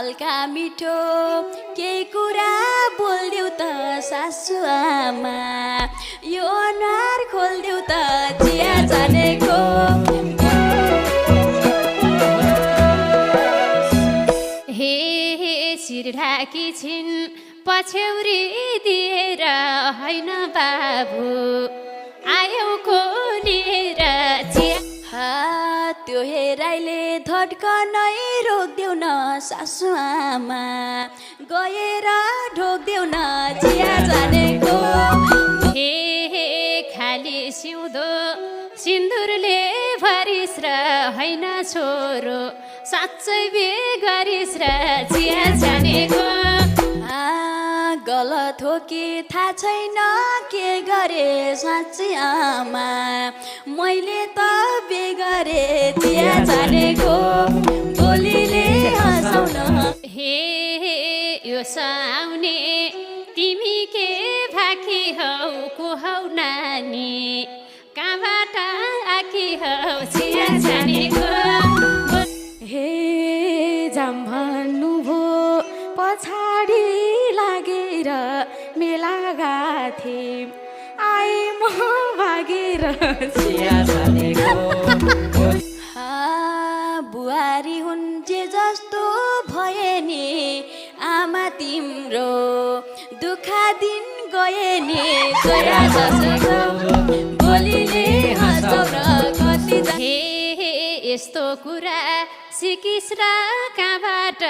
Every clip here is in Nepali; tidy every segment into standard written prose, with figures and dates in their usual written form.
हल्का मिठो केही कुरा बोलिदेऊ त सासु आमा यो अनुहार खोलिदेऊ त चिया जानेको हे सिरढाकी छिन् पछ्यौरी दिएर होइन बाबु आयौ खोलेर चिया त्यो हेराइले धड्कनै रोकिदेऊ न सासु आमा गएर ढोकिदेऊ न चिया जानेको हे खाली सिउँदो सिन्दुरले भरिस र होइन छोरो साँच्चै बेगरिस र चिया जानेको गलत हो कि थाहा छैन के गरे साँच्ची आमा मैले त बेगरे चिया जानेको बोलीले हँसाउन हे यो साउने तिमी के भाकी हौ को हौ नानी कहाँबाट आकी हौ चिया जानेको हे जाम भन्नुभयो पछाडि लागेर मेला गाथे आए म भागेर चिया जानेको बुहारी हुन् जे जस्तो भए नि आमा तिम्रो दुखा दिन गए नि सोया जसको बोलीले हँसाउन कति हे यस्तो कुरा सिकिस र कहाँबाट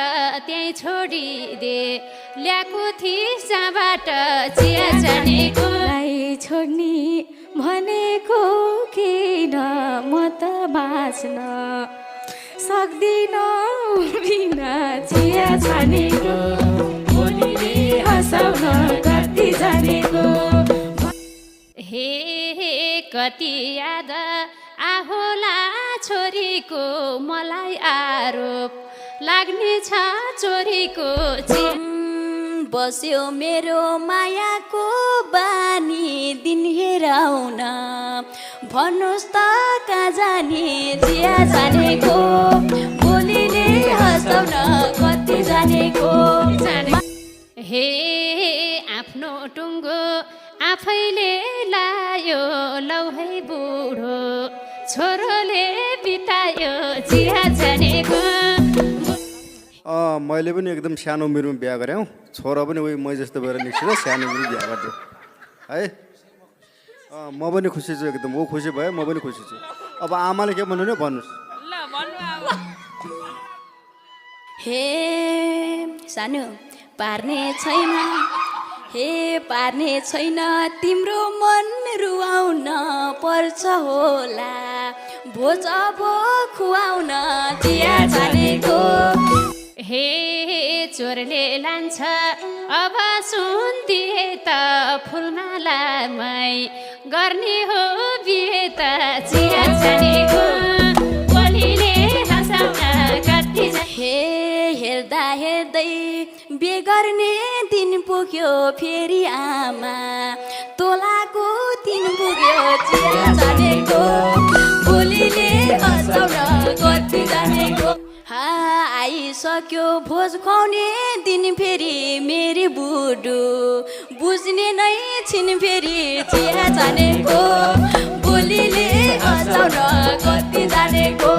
त्यहीँ छोडिदे ल्याएको थिइस् जहाँबाट चिया जानेको छोड्ने भनेको किन म त बाँच्न सक्दिन बिना चिया जानेको बोलीले हँसाउन कति जानेको हे कति याद आहोला छोरीको मलाई आरोप लाग्ने छ चोरीको बस्यो मेरो मायाको बानी दिन हेराउन भन्नुहोस् त कहाँ जाने चिया जानेको बोलीले हँसाउन कति जानेको हे आफ्नो टुङ्गो आफैले लायो लौ है बुढो छोरोले बितायो चिया जानेको मैले पनि एकदम सानो उमेरमा बिहा गरेँ हौ छोरा पनि उही मै जस्तो भएर निस्केर सानो उमेरमा बिहा गरिदियो है म पनि खुसी छु एकदम ऊ खुसी भयो म पनि खुसी छु अब आमाले के भन्नु नि भन्नुहोस् हे सानो पार्ने छैन हे पार्ने छैन तिम्रो मन रुवाउन पर्छ होला भोज अब खुवाउन चिया जानेको हे चोरले लान्छ अब सुन दिए त फुलमालामै गर्ने हो बिहे त चिया जानेको बोलीले हँसाउन कति हे हेर्दा हेर्दै बिहे गर्ने दिन पुग्यो फेरि आमा तोलाको दिन पुग्यो चिया जानेको बोलीले हँसाउन कति जानेको आइसक्यो भोज खुवाउने दिन फेरि मेरी बुढो बुझ्ने नै छिन् फेरि चिया जानेको बोलीले हँसाउन कति जानेको